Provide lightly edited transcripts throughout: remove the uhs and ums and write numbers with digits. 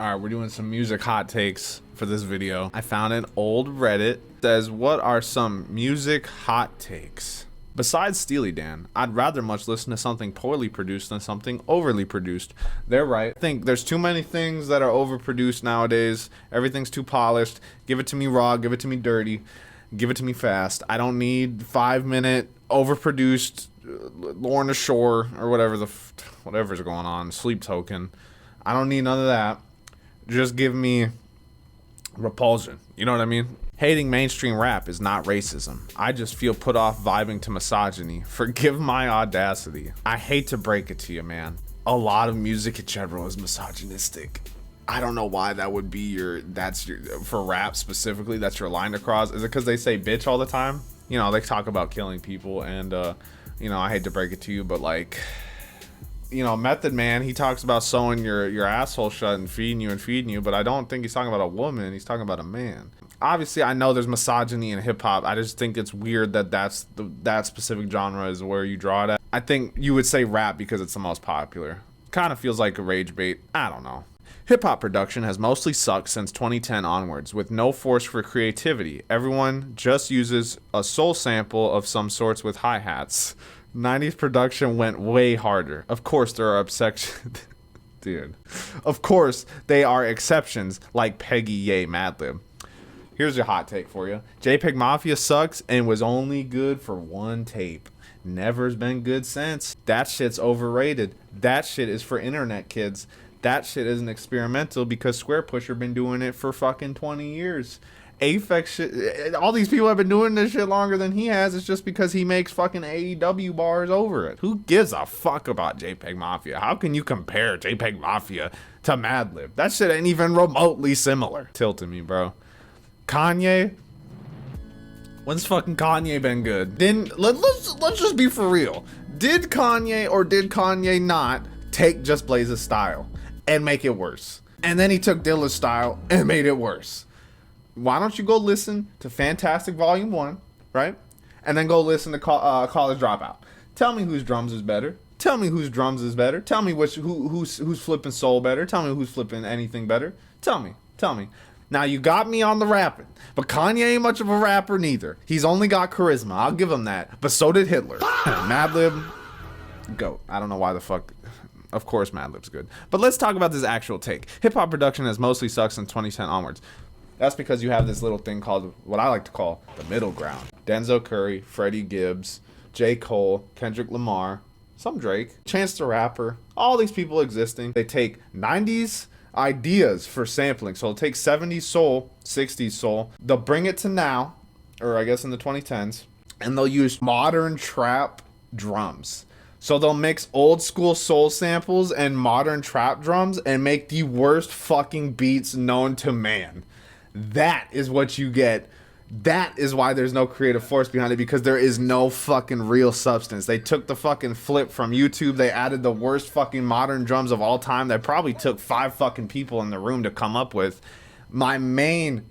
All right, we're doing some music hot takes for this video. I found an old Reddit. It says, what are some music hot takes? Besides Steely Dan, I'd rather much listen to something poorly produced than something overly produced. They're right. I think there's too many things that are overproduced nowadays. Everything's too polished. Give it to me raw, give it to me dirty, give it to me fast. I don't need 5-minute overproduced Lorna Shore or whatever's going on, Sleep Token. I don't need none of that. Just give me repulsion. You know what I mean? Hating mainstream rap is not racism. I just feel put off vibing to misogyny. Forgive my audacity. I hate to break it to you, man. A lot of music in general is misogynistic. I don't know why that would be for rap specifically, that's your line to cross. Is it because they say bitch all the time? You know, they talk about killing people and, you know, I hate to break it to you, but like, you know, Method Man, he talks about sewing your asshole shut and feeding you, but I don't think he's talking about a woman. He's talking about a man. Obviously, I know there's misogyny in hip hop. I just think it's weird that that specific genre is where you draw it at. I think you would say rap because it's the most popular. Kind of feels like a rage bait. I don't know. Hip hop production has mostly sucked since 2010 onwards, with no force for creativity. Everyone just uses a soul sample of some sorts with hi-hats. 90s production went way harder. Of course there are exceptions. Dude. Of course they are exceptions like Peggy Ye Madlib. Here's your hot take for you. Jpegmafia sucks and was only good for one tape. Never's been good since. That shit's overrated. That shit is for internet kids. That shit isn't experimental because Square Pusher been doing it for fucking 20 years. Aphex shit, all these people have been doing this shit longer than he has. It's just because he makes fucking AEW bars over it. Who gives a fuck about Jpegmafia? How can you compare Jpegmafia to Madlib? That shit ain't even remotely similar. Tilting me, bro. Kanye? When's fucking Kanye been good? Then let's just be for real. Did Kanye or did Kanye not take Just Blaze's style and make it worse? And then he took Dilla's style and made it worse. Why don't you go listen to Fantastic Volume 1, right? And then go listen to College Dropout. Tell me whose drums is better. Tell me whose drums is better. Tell me who's flipping soul better. Tell me who's flipping anything better. Tell me. Now you got me on the rapping, but Kanye ain't much of a rapper neither. He's only got charisma. I'll give him that. But so did Hitler. Madlib, GOAT. I don't know why the fuck. Of course Madlib's good. But let's talk about this actual take. Hip hop production has mostly sucked since 2010 onwards. That's because you have this little thing called what I like to call the middle ground. Denzel Curry, Freddie Gibbs, J. Cole, Kendrick Lamar, some Drake, Chance the Rapper, all these people existing. They take 90s ideas for sampling. So they'll take 70s soul, 60s soul. They'll bring it to now, or I guess in the 2010s, and they'll use modern trap drums. So they'll mix old school soul samples and modern trap drums and make the worst fucking beats known to man. That is what you get. That is why there's no creative force behind it, because there is no fucking real substance. They took the fucking flip from YouTube. They added the worst fucking modern drums of all time. That probably took 5 fucking people in the room to come up with. My main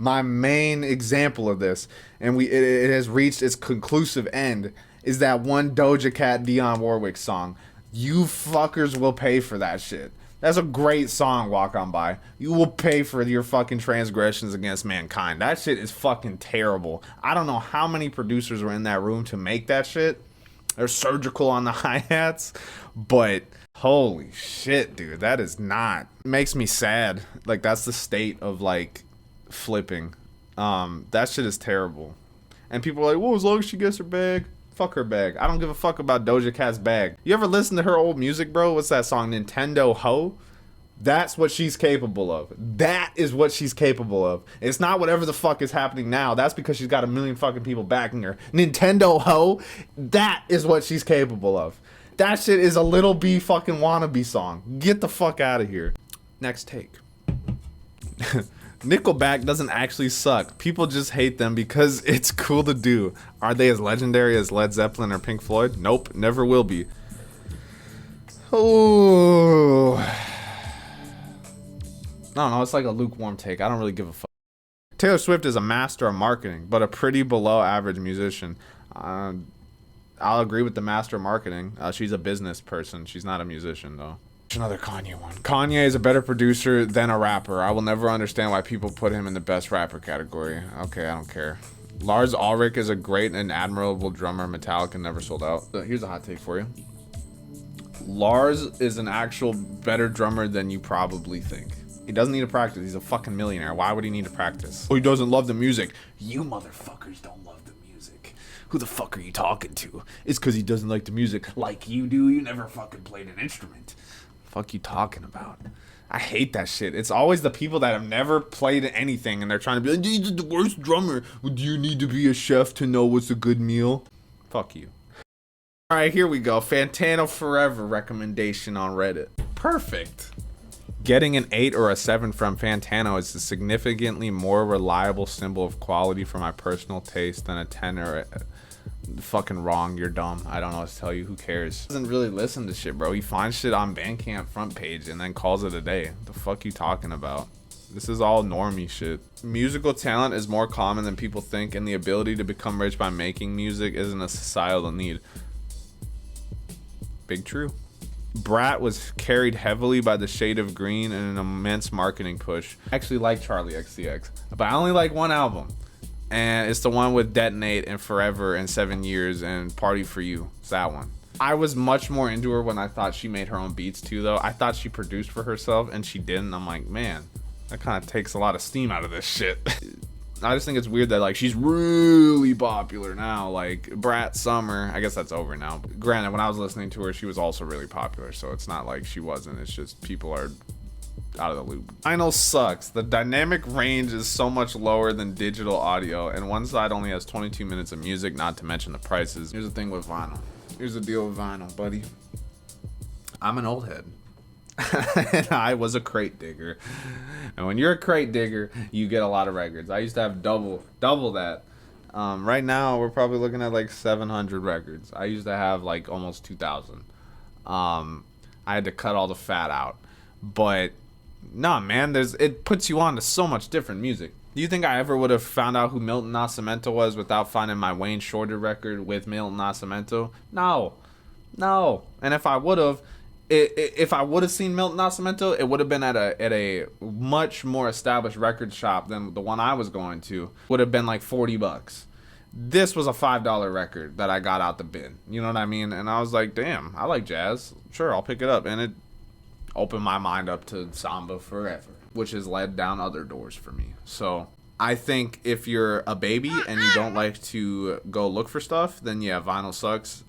example of this, and it has reached its conclusive end, is that one Doja Cat Dionne Warwick song. You fuckers will pay for that shit. That's a great song, Walk On By. You will pay for your fucking transgressions against mankind. That shit is fucking terrible. I don't know how many producers were in that room to make that shit. They're surgical on the hi-hats, but holy shit, dude. That is not... It makes me sad. Like, that's the state of, like, flipping. That shit is terrible. And people are like, well, as long as she gets her bag... Fuck her bag. I don't give a fuck about Doja Cat's bag. You ever listen to her old music, bro? What's that song? Nintendo Ho? That's what she's capable of. That is what she's capable of. It's not whatever the fuck is happening now. That's because she's got a million fucking people backing her. Nintendo Ho? That is what she's capable of. That shit is a Little B fucking wannabe song. Get the fuck out of here. Next take. Nickelback doesn't actually suck. People just hate them because it's cool to do. Are they as legendary as Led Zeppelin or Pink Floyd? Nope, never will be. Oh, I don't know. It's like a lukewarm take. I don't really give a fuck. Taylor Swift is a master of marketing, but a pretty below average musician. I'll agree with the master of marketing. She's a business person. She's not a musician, though. Another Kanye one. Kanye is a better producer than a rapper. I will never understand why people put him in the best rapper category. Okay, I don't care. Lars Ulrich is a great and admirable drummer. Metallica never sold out. Here's a hot take for you. Lars is an actual better drummer than you probably think. He doesn't need to practice. He's a fucking millionaire. Why would he need to practice? Oh, he doesn't love the music. You motherfuckers don't love the music. Who the fuck are you talking to? It's because he doesn't like the music like you do. You never fucking played an instrument. Fuck you talking about? I hate that shit. It's always the people that have never played anything and they're trying to be like, he's the worst drummer. Well, do you need to be a chef to know what's a good meal? Fuck you. All right, here we go. Fantano Forever recommendation on Reddit. Perfect. Getting an 8 or a 7 from Fantano is a significantly more reliable symbol of quality for my personal taste than a 10 or a... Fucking wrong, you're dumb. I don't know what to tell you. Who cares? Doesn't really listen to shit, bro. He finds shit on Bandcamp front page and then calls it a day. The fuck you talking about? This is all normie shit. Musical talent is more common than people think, and the ability to become rich by making music isn't a societal need. Big true. Brat was carried heavily by the shade of green and an immense marketing push. I actually like Charlie XCX, but I only like one album. And it's the one with Detonate and Forever and 7 Years and Party For You. It's that one. I was much more into her when I thought she made her own beats too, though. I thought she produced for herself and she didn't. I'm like, man, that kind of takes a lot of steam out of this shit. I just think it's weird that like she's really popular now. Like Brat Summer, I guess that's over now. Granted, when I was listening to her, she was also really popular, so it's not like she wasn't. It's just people are out of the loop. Vinyl sucks. The dynamic range is so much lower than digital audio, and one side only has 22 minutes of music, not to mention the prices. Here's the thing with vinyl. Here's the deal with vinyl, buddy. I'm an old head. And I was a crate digger. And when you're a crate digger, you get a lot of records. I used to have double that. Right now, we're probably looking at like 700 records. I used to have like almost 2,000. I had to cut all the fat out. But nah, man, it puts you on to so much different music. Do you think I ever would have found out who Milton Nascimento was without finding my Wayne Shorter record with Milton Nascimento? No. And if I would have, if I would have seen Milton Nascimento, it would have been at a much more established record shop than the one I was going to. Would have been like $40. This was a $5 record that I got out the bin. You know what I mean? And I was like, damn, I like jazz. Sure, I'll pick it up. And it opened my mind up to samba forever, which has led down other doors for me. So I think if you're a baby and you don't like to go look for stuff, then yeah, vinyl sucks.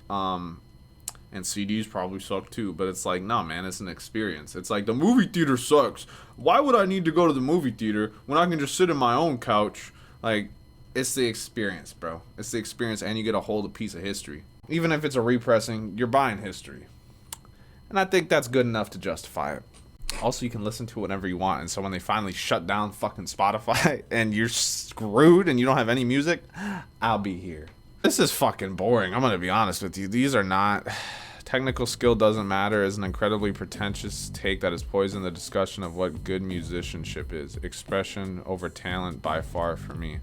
And CDs probably suck too, but it's like, no, man, it's an experience. It's like the movie theater sucks. Why would I need to go to the movie theater when I can just sit in my own couch? Like, it's the experience, bro. It's the experience, and you get to hold a piece of history. Even if it's a repressing, you're buying history. And I think that's good enough to justify it. Also, you can listen to it whenever you want. And so when they finally shut down fucking Spotify and you're screwed and you don't have any music, I'll be here. This is fucking boring. I'm going to be honest with you. These are not... Technical skill doesn't matter is an incredibly pretentious take that has poisoned the discussion of what good musicianship is. Expression over talent by far for me.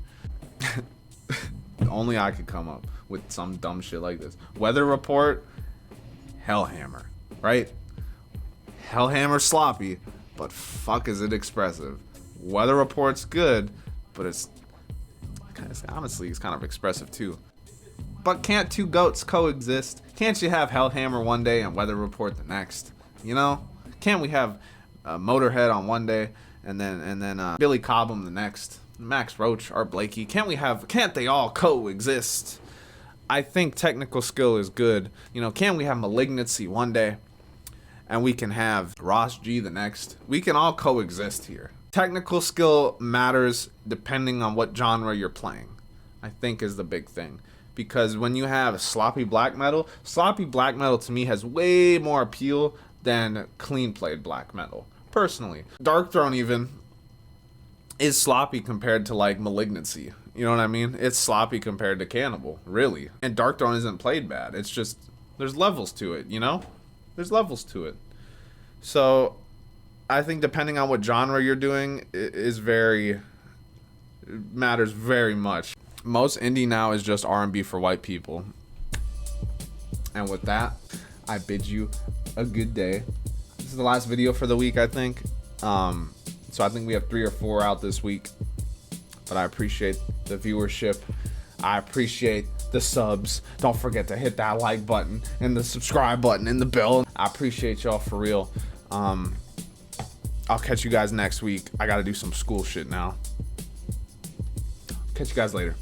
Only I could come up with some dumb shit like this. Weather report, Hellhammer. Right? Hellhammer sloppy, but fuck is it expressive. Weather report's good, but it's honestly it's kind of expressive too. But can't two goats coexist? Can't you have Hellhammer one day and Weather Report the next? You know? Can't we have Motorhead on one day and then Billy Cobham the next? Max Roach, Art Blakey. Can't they all coexist? I think technical skill is good. You know, can we have Malignancy one day and we can have Ross G the next? We can all coexist here. Technical skill matters depending on what genre you're playing, I think is the big thing. Because when you have sloppy black metal to me has way more appeal than clean played black metal, personally. Dark Throne even is sloppy compared to like Malignancy. You know what I mean? It's sloppy compared to Cannibal, really. And Dark Throne isn't played bad. It's just, there's levels to it, you know? There's levels to it. So I think depending on what genre you're doing it matters very much. Most indie now is just R&B for white people. And with that, I bid you a good day. This is the last video for the week, I think. So I think we have 3 or 4 out this week. But I appreciate the viewership. I appreciate the subs. Don't forget to hit that like button and the subscribe button and the bell. I appreciate y'all for real. I'll catch you guys next week. I gotta do some school shit now. Catch you guys later.